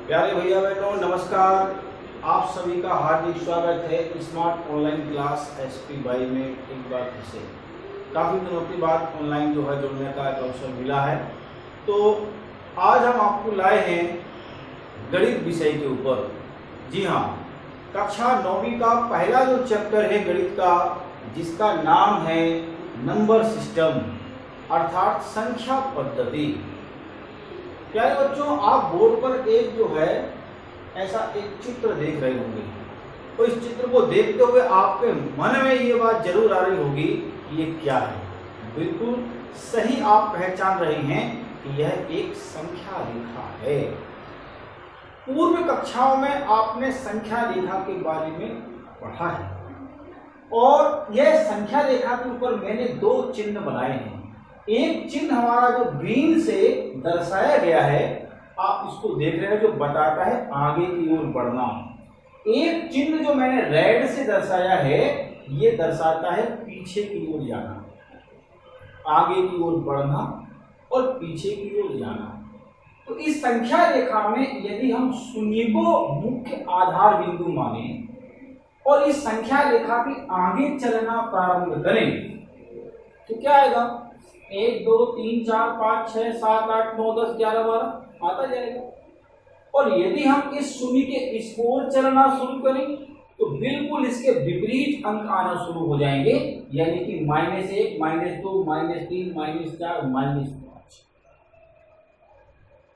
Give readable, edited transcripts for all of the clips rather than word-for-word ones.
प्यारे भैया बहनों नमस्कार। आप सभी का हार्दिक स्वागत है smart online class SP Y में एक बार फिर से। काफ़ी दिनों के बाद ऑनलाइन जो है जुड़ने का एक अवसर मिला है। तो आज हम आपको लाए हैं गणित विषय के ऊपर। जी हाँ, कक्षा 9वीं का पहला जो चैप्टर है गणित का, जिसका नाम है नंबर सिस्टम अर्थात संख्या पद्धति। प्यारे बच्चों, आप बोर्ड पर एक जो है ऐसा एक चित्र देख रहे होंगे। तो इस चित्र को देखते हुए आपके मन में ये बात जरूर आ रही होगी कि ये क्या है। बिल्कुल सही आप पहचान रहे हैं कि यह एक संख्या रेखा है। पूर्व कक्षाओं में आपने संख्या रेखा के बारे में पढ़ा है और यह संख्या रेखा के ऊपर मैंने दो चिन्ह बनाए हैं। एक चिन्ह हमारा जो ग्रीन से दर्शाया गया है, आप इसको देख रहे हैं, जो बताता है आगे की ओर बढ़ना। एक चिन्ह जो मैंने रेड से दर्शाया है, ये दर्शाता है पीछे की ओर जाना, आगे की ओर बढ़ना और पीछे की ओर जाना। तो इस संख्या रेखा में यदि हम शून्य को मुख्य आधार बिंदु माने और इस संख्या रेखा के आगे चलना प्रारंभ करें तो क्या आएगा? 1 2 3 4 5 6 7 8 9 10 11 12 आता जाएगा। और यदि हम इस शून्य के इस ओर चलना शुरू करें तो बिल्कुल इसके विपरीत अंक आना शुरू हो जाएंगे, यानी कि -1 -2 -3 -4 -5।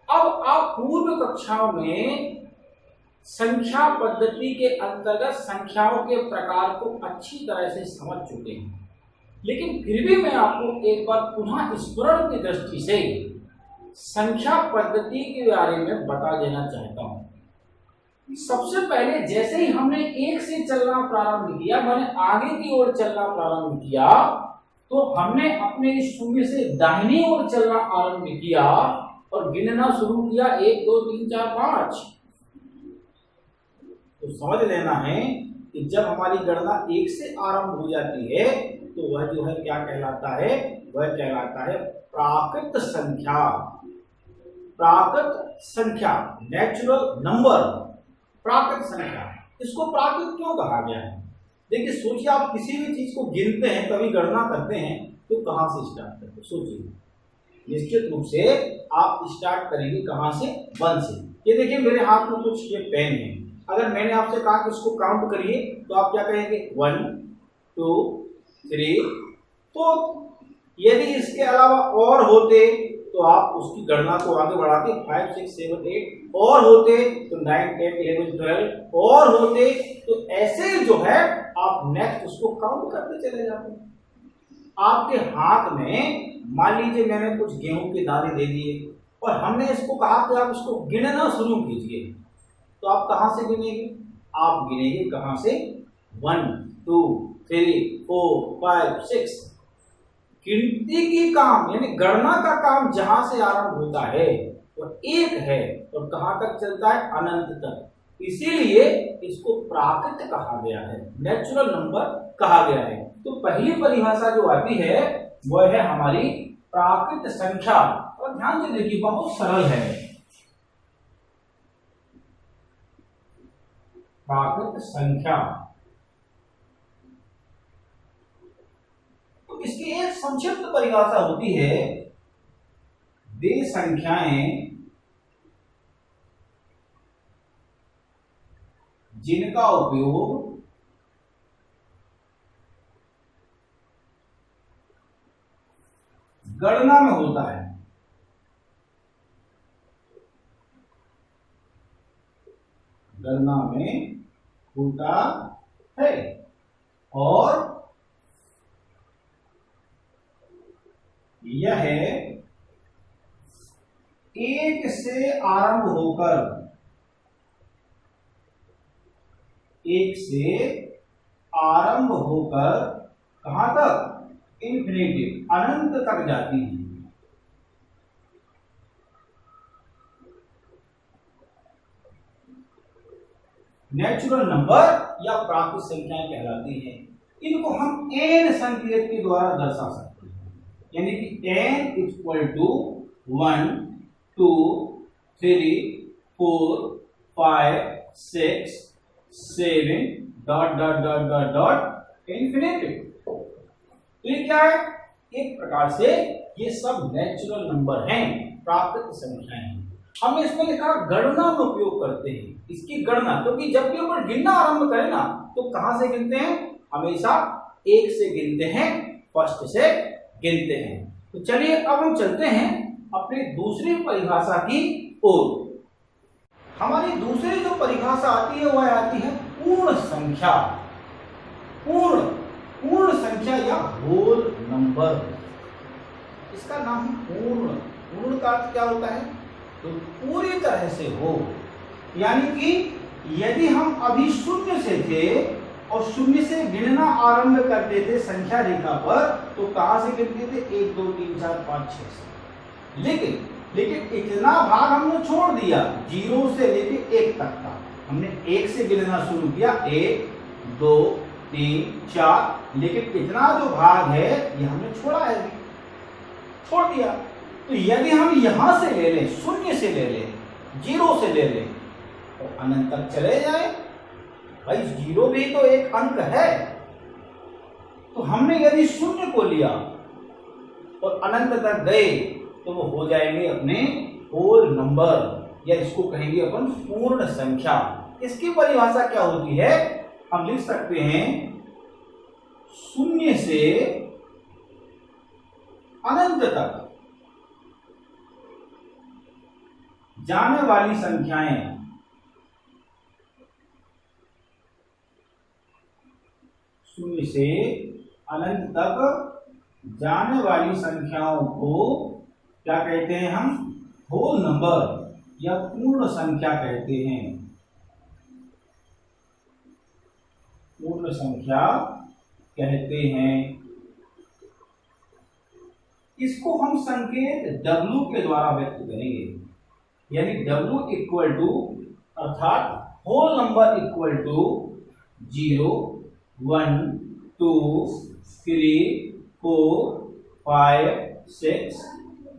अब आप पूर्व कक्षाओं में संख्या पद्धति के अंतर्गत संख्याओं के प्रकार को अच्छी तरह से समझ चुके हैं, लेकिन फिर भी मैं आपको एक बार पुनः स्मरण की दृष्टि से संख्या पद्धति के बारे में बता देना चाहता हूं। सबसे पहले जैसे ही हमने 1 से चलना प्रारंभ किया, मैंने आगे की ओर चलना प्रारंभ किया, तो हमने अपने इस शून्य से दाहिनी ओर चलना आरंभ किया और गिनना शुरू किया 1 2 3 4 5। तो समझ लेना है कि जब हमारी गणना 1 से आरंभ हो जाती है तो वह जो है क्या कहलाता है? वह कहलाता है प्राकृत संख्या। प्राकृत संख्या, नेचुरल नंबर, प्राकृत संख्या। इसको प्राकृत क्यों कहा गया है? देखिए, सोचिए, आप किसी भी चीज को गिनते हैं, कभी गणना करते हैं, तो कहां से स्टार्ट करते हैं? सोचिए, निश्चित रूप से आप स्टार्ट करेंगे कहां से? 1 से। ये देखिए, मेरे हाथ में कुछ ये पेन है। अगर मैंने आपसे कहा कि इसको काउंट करिए, तो आप क्या कहेंगे? 1 2 3। तो यदि इसके अलावा और होते तो आप उसकी गणना को आगे बढ़ाते, 5 6 7 8 और होते तो 9 10 11 12 और होते, तो ऐसे जो है आप नेक्स्ट उसको काउंट करते चले जाते। आपके हाथ में मान लीजिए मैंने कुछ गेहूं के दाने दे दिए और हमने इसको कहा कि आप इसको गिनना शुरू कीजिए, तो आप कहां से गिनेंगे? आप गिनेंगे कहां से? 1 2 3 4 5 6। गिनती की काम यानी गणना का काम जहां से आरंभ होता है वो 1 है और कहां तक चलता है? अनंत तक। इसीलिए इसको प्राकृत कहा गया है, नेचुरल नंबर कहा गया है। तो पहली परिभाषा जो आती है वह है हमारी प्राकृत संख्या। और ध्यान से देखिए, बहुत सरल है। प्राकृत संख्या, तो इसकी एक संक्षिप्त परिभाषा होती है, वे संख्याएं जिनका उपयोग गणना में होता है। गणना में होता है और यह 1 से आरंभ होकर 1 से आरंभ होकर कहां तक? इंफिनिटी, अनंत तक जाती है। नेचुरल नंबर या प्राकृत संख्याएं कहलाती हैं। इनको हम n संकेत के द्वारा दर्शा सकते हैं, यानी कि n = 1 2 3 4 5 6 7 dot dot dot dot dot infinity. तो ये क्या है? एक प्रकार से ये सब नेचुरल नंबर हैं, प्राकृत संख्याएं हैं। हमने इसमें लिखा गणना में उपयोग करते हैं, इसकी गणना, क्योंकि जब भी ऊपर गिनना आरंभ करें ना तो कहां से गिनते हैं? हमेशा एक से गिनते हैं, फर्स्ट से गिनते हैं। तो चलिए अब हम चलते हैं अपनी दूसरी परिभाषा की ओर। हमारी दूसरी जो परिभाषा आती है वह आती है पूर्ण संख्या। पूर्ण संख्या या होल नंबर, इसका नाम पूर्ण। पूर्ण का अर्थ क्या होता है? तो पूरी तरह से हो, यानी कि यदि हम अभी शून्य से थे और शून्य से गिनना आरंभ करते थे संख्या रेखा पर, तो कहां से गिनते थे? 1 2 3 4 5 6 से। लेकिन इतना भाग हमने छोड़ दिया, 0 से लेके 1 तक का। हमने 1 से गिनना शुरू किया, 1 2 3 4, लेकिन इतना जो भाग है ये हमने छोड़ा है, छोड़ दिया। तो यदि हम यहां से ले लें, शून्य से ले लें, 0 से ले लें और अनंत तक चले जाए, भाई 0 भी तो एक अंक है। तो हमने यदि शून्य को लिया और अनंत तक गए तो वो हो जाएंगे अपने होल नंबर, या इसको कहेंगे अपन पूर्ण संख्या। इसकी परिभाषा क्या होती है? हम लिख सकते हैं शून्य से अनंत तक जाने वाली संख्याएं शून्य से अनंत तक जाने वाली संख्याओं को क्या कहते हैं? हम होल नंबर या पूर्ण संख्या कहते हैं। पूर्ण संख्या कहते हैं। इसको हम संकेत W के द्वारा व्यक्त करेंगे, यानी W इक्वल टू, अर्थात whole number equal to 0 1 2 3 4 5 6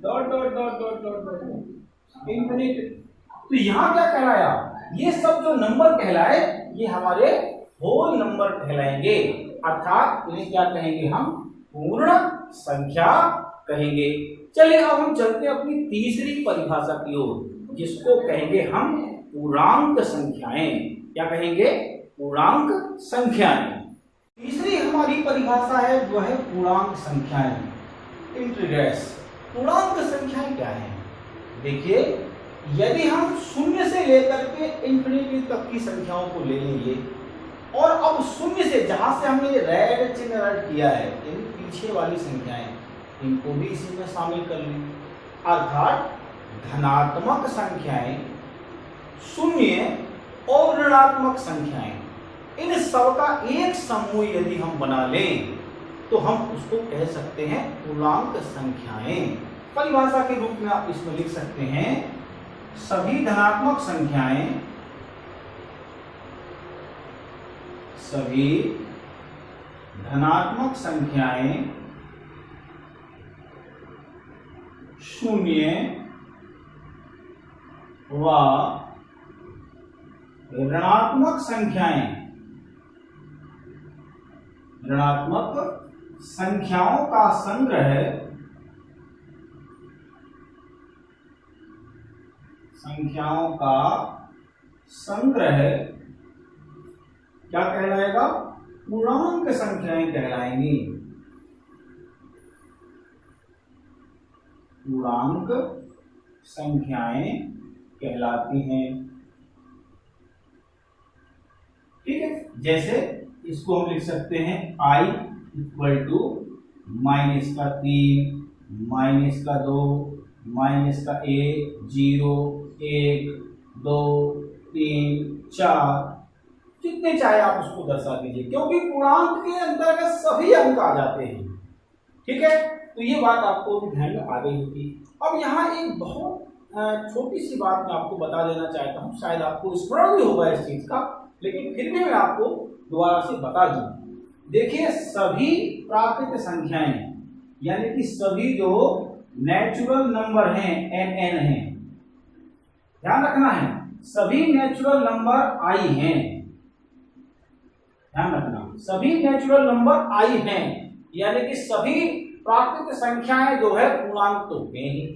dot dot dot dot dot dot infinity. तो यहां क्या कहलाया? ये सब जो नंबर कहलाए ये हमारे होल नंबर कहलाएंगे, अर्थात इन्हें क्या कहेंगे? हम पूर्ण संख्या कहेंगे। चलिए अब हम चलते हैं अपनी तीसरी परिभाषा की ओर, जिसको कहेंगे हम पूर्णांक संख्याएं। क्या कहेंगे? पूर्णांक संख्याएं। तीसरी हमारी परिभाषा है वो है पूर्णांक संख्याएं। इंटीग्रेस। पूर्णांक संख्याएं क्या है? देखिए, यदि हम शून्य से लेकर के इंफिनिटी तक की संख्याओं को ले लेंगे और अब शून्य से, जहां से हमने रेड चिन्ह ऐड किया है, यानी पीछे वाली संख्याएं, इनको भी इसी में शामिल कर लें, अर्थात धनात्मक संख्याएं, शून्य और ऋणात्मक संख्याएं, इन सब का एक समूह यदि हम बना लें तो हम उसको कह सकते हैं पूर्णांक संख्याएं। परिभाषा के रूप में आप इसमें लिख सकते हैं सभी धनात्मक संख्याएं, सभी धनात्मक संख्याएं शून्य व ऋणात्मक संख्याएं, ऋणात्मक संख्याओं का संग्रह, संख्याओं का संग्रह क्या कहलाएगा? पूर्णांक संख्याएं कहलाएंगी। पूर्णांक संख्याएं कहलाती हैं। ठीक है, जैसे इसको हम लिख सकते हैं I इक्वल टू -3 -2 -1 0 1 2 3 4, जितने चाहे आप उसको दर्शा दीजिए, क्योंकि पूर्णांक के अंतर्गत सभी अंक आ जाते हैं। ठीक है, तो ये बात आपको ध्यान में आ गई होगी। अब यहाँ एक बहुत छोटी सी बात मैं आपको बता देना चाहता हूँ, शायद आपको स्मरण भी होगा इस चीज का, लेकिन फिर भी मैं आपको दोबारा से बता दूं। देखिए, सभी प्राकृत संख्याएं, यानी कि सभी जो नेचुरल नंबर हैं, NN हैं, ध्यान रखना है, सभी नेचुरल नंबर आई हैं, ध्यान रखना, सभी नेचुरल नंबर आई हैं, यानी कि सभी प्राकृतिक संख्याएं जो है पूर्णांक तो हैं ही।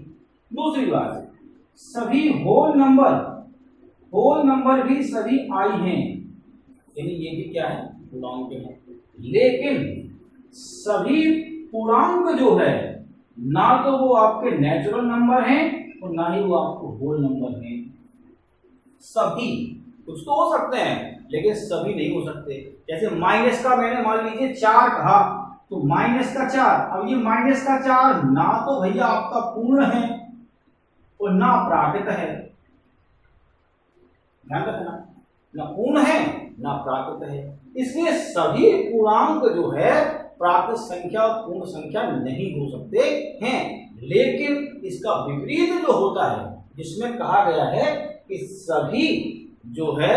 दूसरी बात, सभी होल नंबर भी सभी आई हैं, यानी ये भी क्या है, पूर्णांक है। लेकिन सभी पूर्णांक जो है ना तो वो आपके नेचुरल नंबर हैं और ना ही वो आपको होल नंबर हैं। सभी कुछ तो हो सकते हैं लेकिन सभी नहीं हो सकते। जैसे माइनस का मैंने मान लीजिए 4 कहा, तो माइनस का 4, अब ये माइनस का 4 ना तो भैया आपका पूर्ण है और ना प्राकृत है, ध्यान रखना, ना पूर्ण है ना प्राकृत है। इसलिए सभी पूर्णांक जो है प्राकृत संख्या और पूर्ण संख्या नहीं हो सकते हैं। लेकिन इसका विपरीत जो होता है, जिसमें कहा गया है कि सभी जो है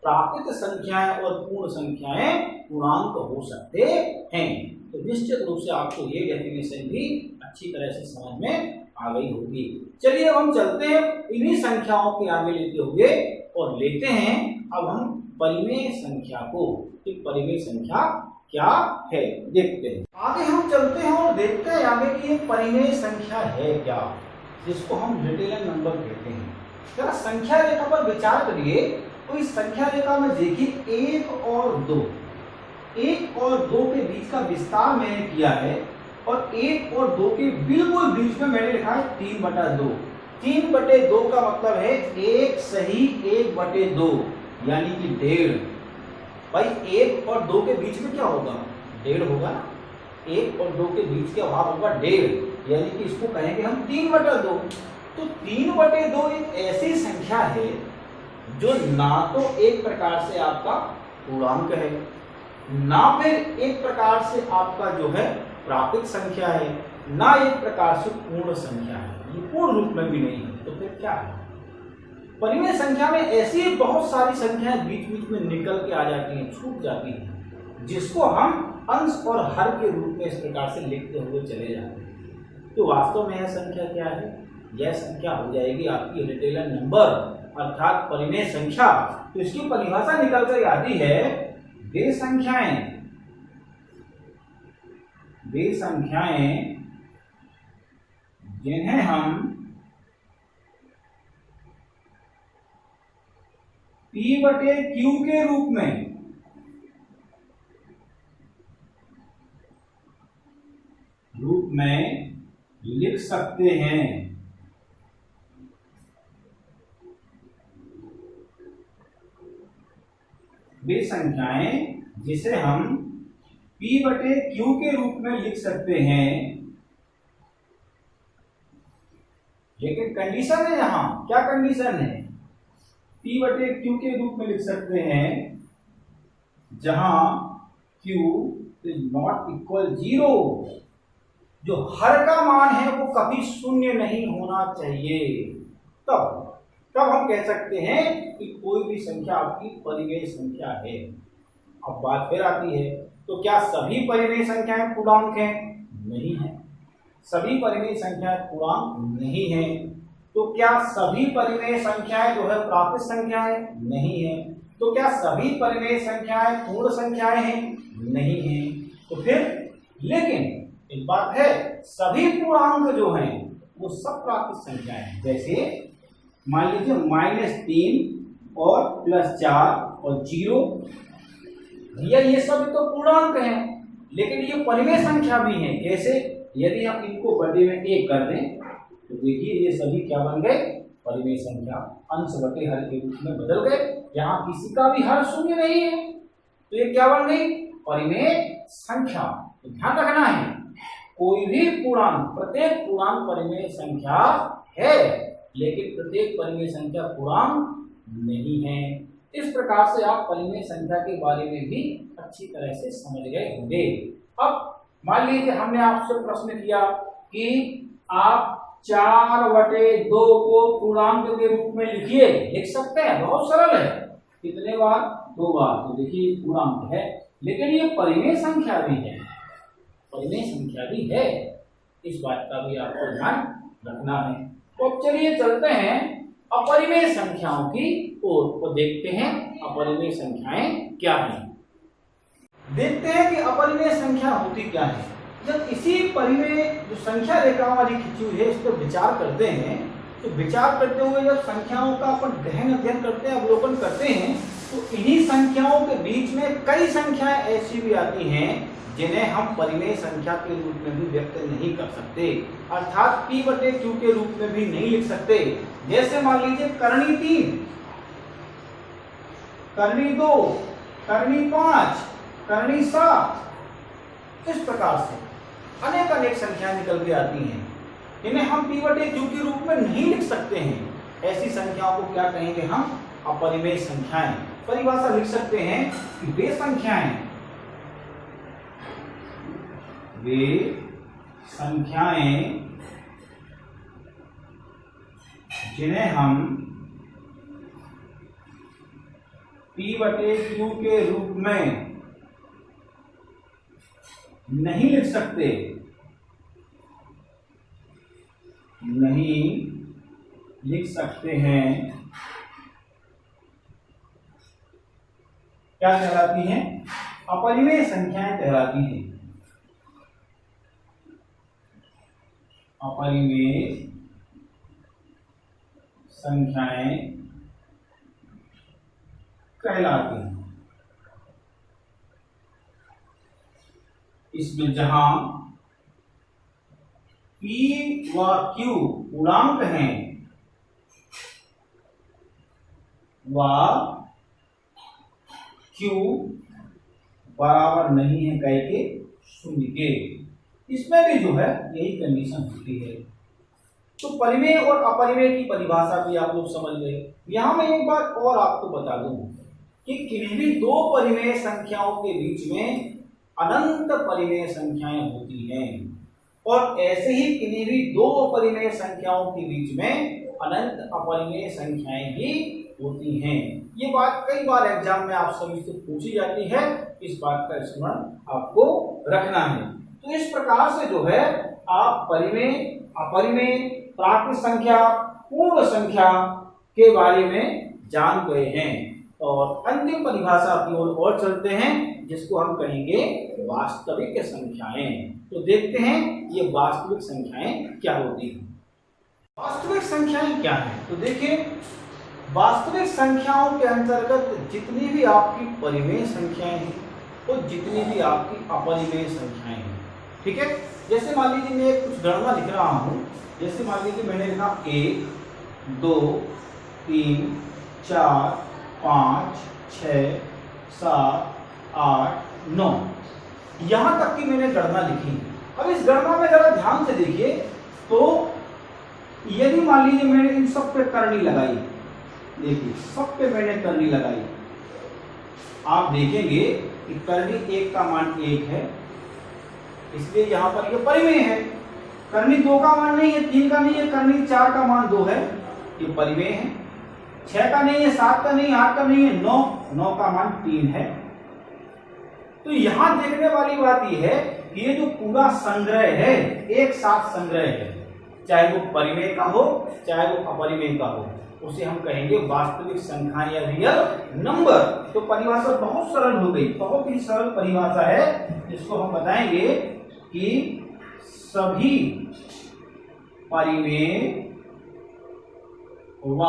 प्राकृत संख्याएं और पूर्ण संख्याएं पूर्णांक हो सकते हैं। तो निश्चित रूप से आपको ये डेफिनेशन भी अच्छी तरह से समझ में आ गई होगी। चलिए अब हम चलते हैं इन्हीं संख्याओं के आगे लेते हुए और लेते हैं अब हम परिमेय संख्या को, कि परिमेय संख्या क्या है देखते हैं। आगे हम चलते हैं और देखते हैं आगे कि ये परिमेय संख्या है क्या, जिसको हम रिटेलर नंबर कहते हैं। जरा संख्या रेखा पर विचार करिए, तो इस संख्या रेखा में देखिए 1 और 2, 1 और 2 के बीच का विस्तार मैंने किया है और 1 और 2 के बिल्कुल बीच में मैंने लिखा है 3/2। 3/2 का मतलब है 1 सही 1/2, यानी कि 1.5। भाई 1 और 2 के बीच में क्या होगा, 1.5 होगा ना। 1 और 2 के बीच का भाग होगा 1.5, यानी कि इसको कहेंगे हम 3/2। तो 3/2 एक ऐसी संख्या है जो ना तो एक प्रकार से आपका पूर्णांक है, ना फिर एक प्रकार से आपका जो है प्राकृत संख्या है, ना एक प्रकार से पूर्ण संख्या है, ये पूर्ण रूप में भी नहीं है। तो फिर क्या है, परिमेय संख्या में ऐसी बहुत सारी संख्याएं बीच बीच में निकल के आ जाती हैं, छूट जाती हैं, जिसको हम अंश और हर के रूप में इस प्रकार से लिखते हुए चले जाते हैं। तो वास्तव में यह संख्या क्या है, यह संख्या हो जाएगी आपकी रिटेलर नंबर अर्थात परिमेय संख्या। तो इसकी परिभाषा निकल कर आती है, वे संख्याएं जिन्हें हम P/Q के रूप में लिख सकते हैं। वे संख्याएं जिसे हम P/Q के रूप में लिख सकते हैं, लेकिन कंडीशन है, यहां क्या कंडीशन है, P/Q के रूप में लिख सकते हैं जहां Q इज नॉट इक्वल 0, जो हर का मान है वो कभी शून्य नहीं होना चाहिए। तब हम कह सकते हैं कि कोई भी संख्या आपकी परिमेय संख्या है। अब बात फिर आती है, तो क्या सभी परिमेय संख्याएं पूर्णांक हैं? नहीं है, सभी परिमेय संख्याएं पूर्णांक नहीं है। तो क्या सभी परिमेय संख्याएं जो है प्राकृत संख्याएं? नहीं है। तो क्या सभी परिमेय संख्याएं पूर्ण संख्याएं हैं? नहीं है। तो फिर लेकिन एक बात है, सभी पूर्णांक जो हैं वो सब प्राकृत संख्याएं हैं। जैसे मान लीजिए -3 और +4 और 0, भैया ये सब तो पूर्णांक हैं, लेकिन ये परिमेय संख्या भी हैं। कैसे? यदि हम इनको बटे में 1 कर दें तो देखिए ये सभी क्या बन गए, परिमेय संख्या, अंश बटे हर के रूप में बदल गए। यहाँ किसी का भी हर शून्य नहीं है, तो ये क्या बन गई, परिमेय संख्या। तो ध्यान रखना है, कोई भी पूर्णांक, प्रत्येक पूर्णांक परिमेय संख्या है, लेकिन प्रत्येक परिमेय संख्या पूर्णांक नहीं है। इस प्रकार से आप परिमेय संख्या के बारे में भी अच्छी तरह से समझ गए होंगे। अब मान लीजिए हमने आपसे प्रश्न किया कि आप 4/2 को पूर्णांक के रूप में लिखिए, लिख सकते हैं, बहुत सरल है। कितने बार? 2 बार। तो देखिए पूर्णांक है, लेकिन ये परिमेय संख्या भी है, परिमेय संख्या भी है, इस बात का भी आपको ध्यान रखना है। तो अब चलिए चलते हैं अपरिमेय संख्याओं की ओर। तो देखते हैं अपरिमेय संख्याएं क्या हैं। देखते हैं कि अपरिमेय संख्या होती क्या है। जब इसी परिमेय जो संख्या रेखा हमारी खींची हुई है इस पर विचार करते हैं, तो विचार करते हुए जब संख्याओं का अपन गहन अध्ययन करते हैं, अवलोकन करते हैं, तो इन्हीं संख्याओं के बीच में कई संख्याएं ऐसी भी आती हैं जिन्हें हम परिमेय संख्या के रूप में भी व्यक्त नहीं कर सकते, अर्थात p/q के रूप में भी नहीं लिख सकते। जैसे मान लीजिए करनी 3, करनी 2, करनी 5, करनी 7, इस प्रकार से अनेक संख्याएं निकल के आती हैं, इन्हें हम p/q के रूप में नहीं लिख सकते हैं। ऐसी संख्याओं को क्या कहेंगे हम? अपरिमेय संख्याएं। परिभाषा लिख सकते हैं कि वे संख्याएं जिन्हें हम p/q के रूप में नहीं लिख सकते, हैं, क्या कहलाती हैं? अपरिमेय संख्याएं कहलाती हैं। अपरिमेय संख्याएं कहलाती हैं। इसमें जहां p व q पूर्णांक हैं व q बराबर नहीं है कह के शून्य के, इसमें भी जो है यही कंडीशन होती है। तो परिमेय और अपरिमेय की परिभाषा भी आप लोग समझ गए। यहां मैं एक बात और आपको बता दूं कि किन्हीं भी दो परिमेय संख्याओं के बीच में अनंत परिमेय संख्याएं होती हैं, और ऐसे ही किन्हीं भी दो परिमेय संख्याओं के बीच में अनंत अपरिमेय संख्याएं भी होती हैं। ये बात कई बार एग्जाम में आप सभी से पूछी जाती है, इस बात का स्मरण आपको रखना है। तो इस प्रकार से जो है आप परिमेय, अपरिमेय, प्राकृत संख्या, पूर्ण संख्या के बारे में जान गए हैं, और अंतिम परिभाषा की ओर और चलते हैं जिसको हम कहेंगे वास्तविक संख्याएं। तो देखते हैं ये वास्तविक संख्याएं क्या होती हैं। वास्तविक संख्याएं क्या है? तो देखिए, वास्तविक संख्याओं के अंतर्गत जितनी भी आपकी परिमेय संख्याएं हैं और जितनी भी आपकी अपरिमेय संख्याएं हैं, ठीक है। जैसे मान लीजिए मैं कुछ गणना लिख रहा हूं, जैसे मान लीजिए मैंने लिखा 1, 2, 3, 4, 5, 6, 7, 8, 9, यहां तक की मैंने गणना लिखी। अब इस गणना में जरा ध्यान से देखिए, तो यदि मान लीजिए मैंने इन सब पे करनी लगाई, देखिए सब पे मैंने करनी लगाई, आप देखेंगे कि करनी 1 का मान 1 है, इसलिए यहां पर ये परिमेय है। करनी 2 का मान नहीं है, 3 का नहीं है, करनी 4 का मान 2 है, ये परिमेय है। 6 का नहीं है, 7 का नहीं है, 8 का नहीं है, 9 का मान 3 है। तो यहां देखने वाली बात यह है कि ये जो पूरा संग्रह है एक साथ संग्रह है, चाहे वो परिमेय का हो चाहे वो अपरिमेय का हो, उसे हम कहेंगे वास्तविक संख्या या रियल नंबर। तो परिभाषा बहुत सरल हो गई, बहुत ही सरल परिभाषा है, जिसको हम बताएंगे कि सभी परिमेय व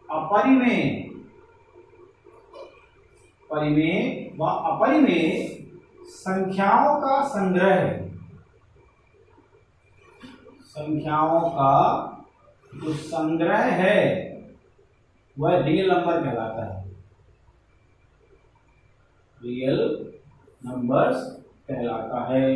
अपरिमेय, परिमेय व अपरिमेय संख्याओं का संग्रह, संख्याओं का जो संग्रह है वह रियल नंबर कहलाता है, रियल नंबर्स कहलाता है।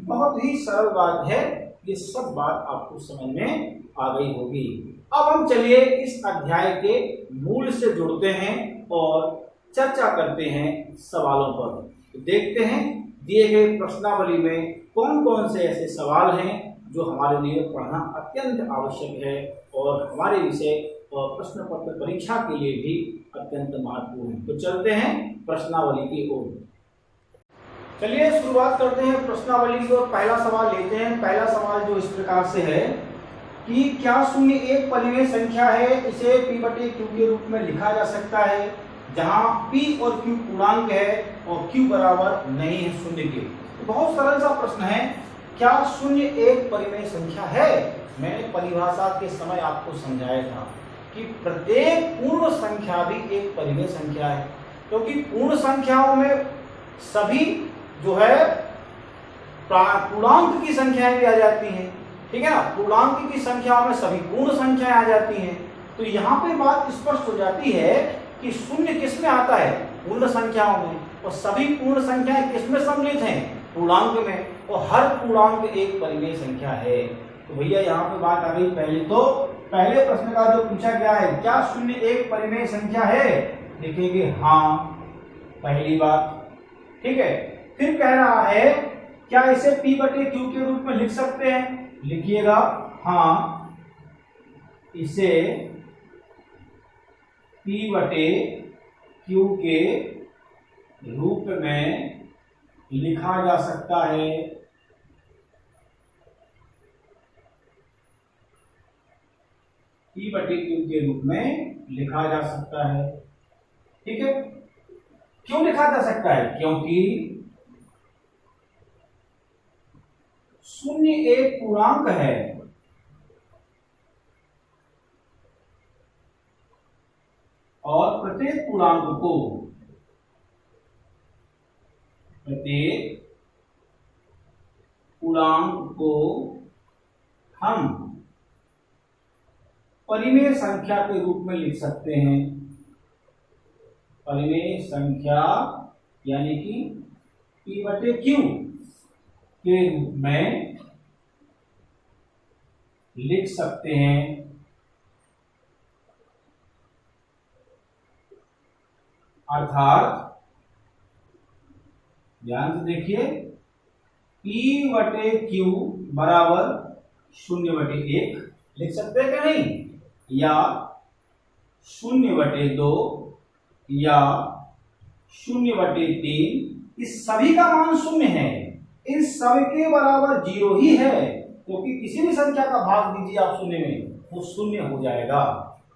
बहुत ही सरल बात है, ये सब बात आपको समझ में आ गई होगी। अब हम चलिए इस अध्याय के मूल से जुड़ते हैं और चर्चा करते हैं सवालों पर। तो देखते हैं दिए गए प्रश्नावली में कौन कौन से ऐसे सवाल हैं जो हमारे लिए पढ़ना अत्यंत आवश्यक है और हमारे विषय और प्रश्न पत्र परीक्षा के लिए भी अत्यंत महत्वपूर्ण है। तो चलते हैं प्रश्नावली की ओर। चलिए शुरुआत करते हैं प्रश्नावली की और पहला सवाल लेते हैं। पहला सवाल जो इस प्रकार से है कि क्या शून्य एक परिमेय संख्या है, इसे p बटे q के रूप में लिखा जा सकता है, जहां p और q पूर्णांक है और q बराबर नहीं है शून्य के। तो बहुत सरल सा प्रश्न है, क्या शून्य एक परिमेय संख्या है। मैंने परिभाषा के समय आपको समझाया था कि प्रत्येक पूर्ण संख्या भी एक परिमेय संख्या है, क्योंकि पूर्ण संख्याओं में सभी जो है पूर्णांक की संख्याएं भी आ जाती हैं, ठीक है ना। पूर्णांक की संख्याओं में सभी पूर्ण संख्याएं आ जाती हैं। तो यहाँ पे बात स्पष्ट हो जाती है कि शून्य किस में आता है, पूर्ण संख्याओं में, और सभी पूर्ण संख्याएं किस में सम्मिलित हैं, पूर्णांक में, और हर पूर्णांक एक परिमेय संख्या है। तो भैया यहाँ पे बात आ गई पहले प्रश्न का जो पूछा गया है, क्या शून्य एक परिमेय संख्या है, लिखेंगे हाँ, पहली बात, ठीक है। फिर कह रहा है क्या इसे p बटे q के रूप में लिख सकते हैं, लिखिएगा हाँ, इसे p बटे q के रूप में लिखा जा सकता है। p बटे q के रूप में लिखा जा सकता है, ठीक है। क्यों लिखा जा सकता है, क्योंकि शून्य एक पूर्णांक है और प्रत्येक पूर्णांक को हम परिमेय संख्या के रूप में लिख सकते हैं। परिमेय संख्या यानी कि p बटे q के रूप में लिख सकते हैं। अर्थात ध्यान से देखिए, p बटे q बराबर 0/1 लिख सकते हैं क्या नहीं, या 0/2 या 0/3, इस सभी का मान 0 है, इन सभी के बराबर 0 ही है, क्योंकि किसी भी संख्या का भाग दीजिए आप 0 में, वो 0 हो जाएगा।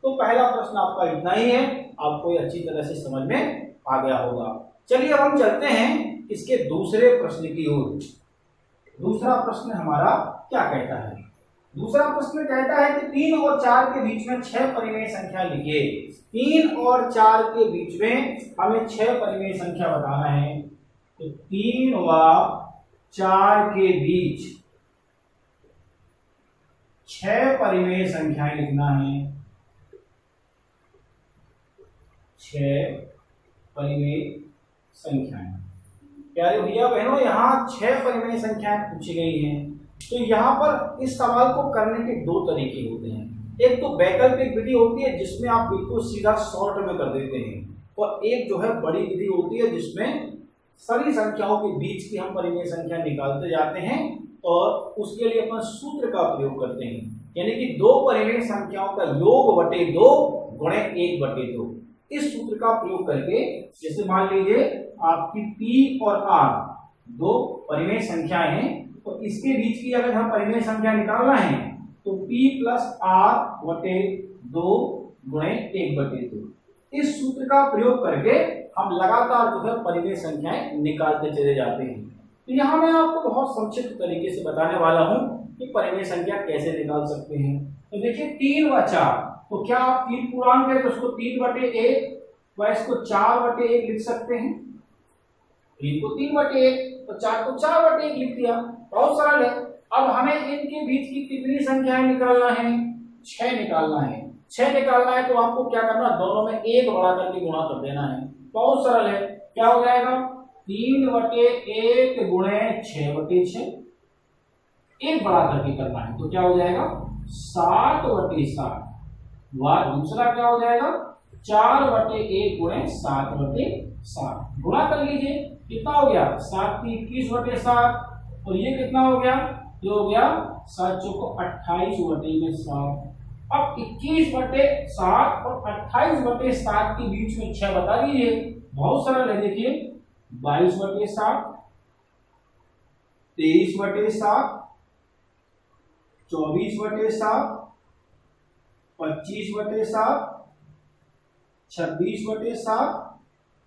तो पहला प्रश्न आपका इतना ही है, आपको अच्छी तरह से समझ में आ गया होगा। चलिए अब हम चलते हैं इसके दूसरे प्रश्न की ओर। दूसरा प्रश्न हमारा क्या कहता है, दूसरा प्रश्न कहता है कि 3 और 4 के बीच में 6 परिमेय संख्या लिखिए। 3 और 4 के बीच में हमें 6 परिमेय संख्या बताना है। तो 3 व 4 के बीच 6 परिमेय संख्याएं लिखना है। 6 परिमेय संख्याएं, प्यारे भैया बहनों, यहाँ 6 परिमेय संख्याएं पूछी गई हैं। तो यहाँ पर इस सवाल को करने के 2 तरीके होते हैं। एक तो वैकल्पिक विधि होती है जिसमें आप बिल्कुल सीधा शॉर्ट में कर देते हैं, और एक जो है बड़ी विधि होती है जिसमें सभी संख्याओं के बीच की हम परिमेय संख्या निकालते जाते हैं और उसके लिए अपन सूत्र का प्रयोग करते हैं, यानी कि 2 परिमेय संख्याओं का योग बटे 2 गुणे 1/2। इस सूत्र का प्रयोग करके, जैसे मान लीजिए आपकी p और r 2 परिमेय संख्याएं हैं, तो इसके बीच की अगर हम परिमेय संख्या निकालना है तो p प्लस r बटे 2 गुणे 1/2। इस सूत्र का प्रयोग करके हम लगातार जो है परिमेय संख्याएं निकालते चले जाते हैं। तो यहाँ मैं आपको बहुत संक्षिप्त तरीके से बताने वाला हूँ कि परिमेय संख्या कैसे निकाल सकते हैं। तो देखिए 3 व 4, तो क्या आप 3 पूर्णांक है तो उसको 3/1 व इसको 4/1 लिख सकते हैं। 3 को 3/1 तो 4 को 4/1 लिख दिया, बहुत सरल है। अब हमें इनके बीच की कितनी संख्याएं निकालना है, 6 निकालना है। 6 निकालना है तो आपको क्या करना, दोनों में 1 बढ़ा करके गुणा कर देना है, बहुत सरल है। क्या हो जाएगा, 3/1 गुणे 6/6, 1 बढ़ा करके करना है, तो क्या हो जाएगा 7/7। व दूसरा क्या हो जाएगा 4/1 गुणे 7/7, गुणा कर लीजिए, कितना हो गया 7 की 21/7, और ये कितना हो गया, ये हो गया 7 चौको 28/7। अब 21/7 और 28/7 के बीच में 6 बता दीजिए, बहुत सरल है। देखिए 22/7 23/7, 24/7, 25/7, 26/7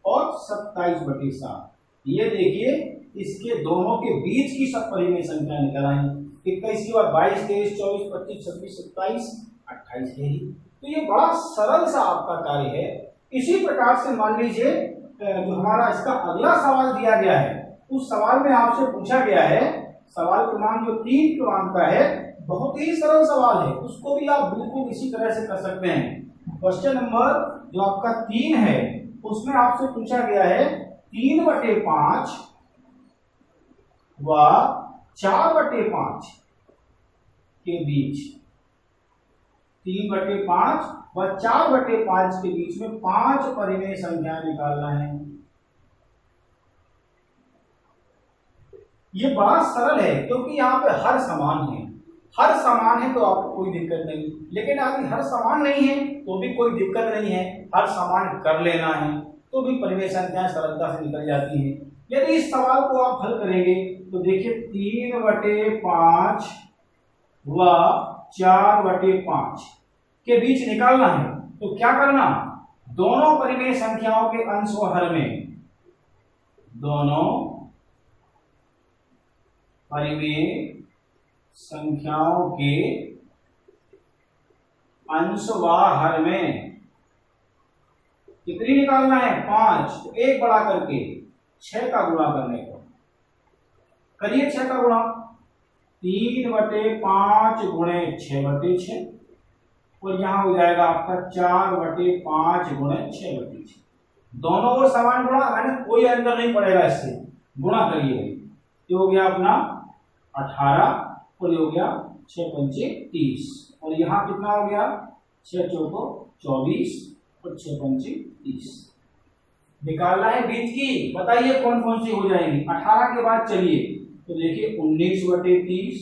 और 27/7। ये देखिए इसके दोनों के बीच की सब परिमेय संख्या निकल आई। 21 के बाद 22, 23, 24, 25, 26, 27, 28 है ही। तो ये बड़ा सरल सा आपका कार्य है। इसी प्रकार से मान लीजिए जो हमारा इसका अगला सवाल दिया गया है, उस सवाल में आपसे पूछा गया है, सवाल क्रमांक जो 3 क्रमांक का है, बहुत ही सरल सवाल है, उसको भी आप बिल्कुल इसी तरह से कर सकते हैं। क्वेश्चन नंबर जो आपका 3 है उसमें आपसे पूछा गया है 3/5 व 4/5 के बीच, 3/5 व 4/5 के बीच में 5 परिमेय संख्या निकालना है। ये बड़ा सरल है क्योंकि यहाँ पे हर समान है, हर समान है तो आपको कोई दिक्कत नहीं, लेकिन अगर हर समान नहीं है तो भी कोई दिक्कत नहीं है, हर समान कर लेना है तो भी परिमेय संख्याएं सरलता से निकल जाती हैं। यदि इस सवाल को आप हल करेंगे तो देखिए 3/5 व 4/5 के बीच निकालना है, तो क्या करना, दोनों परिमेय संख्याओं के अंश व हर में, दोनों परिमेय संख्याओं के अंश व हर में कितनी निकालना है, 5। तो 1 बढ़ा करके 6 का गुणा करने को करिए, 6 का गुणा, 3/5 गुणे 6/6 और यहां हो जाएगा आपका 4/5 गुणे 6/6। दोनों को समान गुणा, यानी कोई अंतर नहीं पड़ेगा, इससे गुणा करिए। ये हो गया अपना 18 और ये हो गया 6×5 30 और यहाँ कितना हो गया 6×4 24 और 6×5 30। निकालना है बीच की, बताइए कौन कौन सी हो जाएंगी। 18 के बाद चलिए तो देखिए 19/30,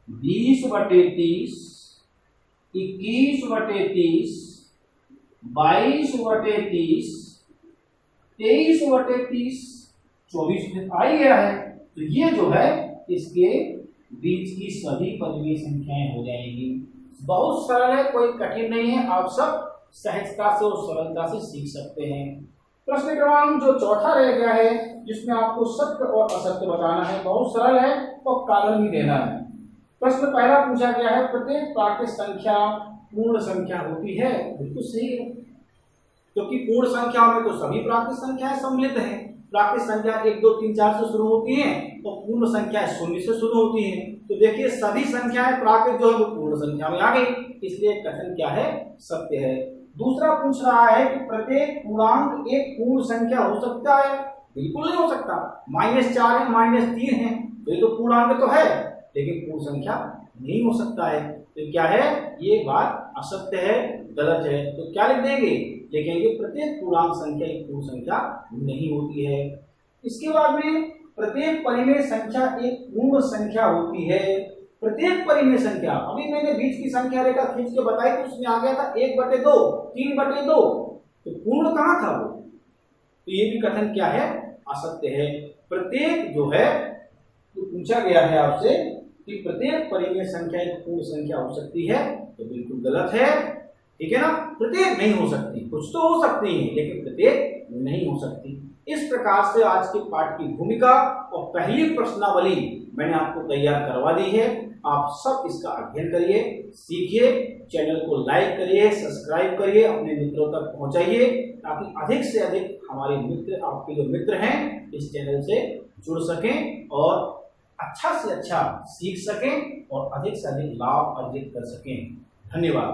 20/30, 21/30, 22/30, 23/30, 24 आ ही गया है। तो ये जो है इसके बीच की सभी परिमेय संख्याएं हो जाएंगी। बहुत सरल है, कोई कठिन नहीं है, आप सब सहजता से और सरलता से सीख सकते हैं। प्रश्न क्रमांक जो चौथा रह गया है जिसमें आपको सत्य और असत्य बताना है, बहुत सरल है और कारण भी देना है। प्रश्न पहला पूछा गया है, प्रत्येक प्राकृत संख्या पूर्ण संख्या होती है। बिल्कुल सही है, क्योंकि पूर्ण संख्याओं में तो सभी प्राकृत संख्याएं सम्मिलित हैं। प्राकृत संख्या 1 2 3 4 से शुरू होती हैं तो पूर्ण संख्या 0 से शुरू होती हैं। तो देखिए सभी संख्याएं प्राकृत जो है वो पूर्ण संख्या में आ गई, इसलिए कथन क्या है, सत्य है। दूसरा पूछ रहा है कि प्रत्येक पूर्णांक एक पूर्ण संख्या हो सकता है। बिल्कुल नहीं हो सकता, -4 है, -3 है, तो ये तो पूर्णांक तो है लेकिन पूर्ण संख्या नहीं हो सकता है। तो क्या है, ये बात असत्य है, गलत है। तो क्या लिख देंगे, लिखेंगे प्रत्येक पूर्णांक संख्या एक पूर्ण संख्या नहीं होती है। इसके बाद में प्रत्येक परिमेय संख्या एक पूर्ण संख्या होती है। प्रत्येक परिमेय संख्या, अभी मैंने बीच की संख्या रेखा खींच के बताई तो उसमें आ गया था 1/2, 3/2, तो पूर्ण कहाँ था वो। तो ये भी कथन क्या है, असत्य है। प्रत्येक जो है तो पूछा गया है आपसे कि प्रत्येक परिमेय संख्या एक पूर्ण संख्या हो सकती है, तो बिल्कुल गलत है, ठीक है ना। प्रत्येक नहीं हो सकती, कुछ तो हो सकती है लेकिन प्रत्येक नहीं हो सकती। इस प्रकार से आज के पाठ की भूमिका और पहली प्रश्नावली मैंने आपको तैयार करवा दी है। आप सब इसका अध्ययन करिए, सीखिए, चैनल को लाइक करिए, सब्सक्राइब करिए, अपने मित्रों तक पहुंचाइए ताकि अधिक से अधिक हमारे मित्र, आपके जो मित्र हैं, इस चैनल से जुड़ सकें और अच्छा से अच्छा सीख सकें और अधिक से अधिक लाभ अर्जित कर सकें। धन्यवाद।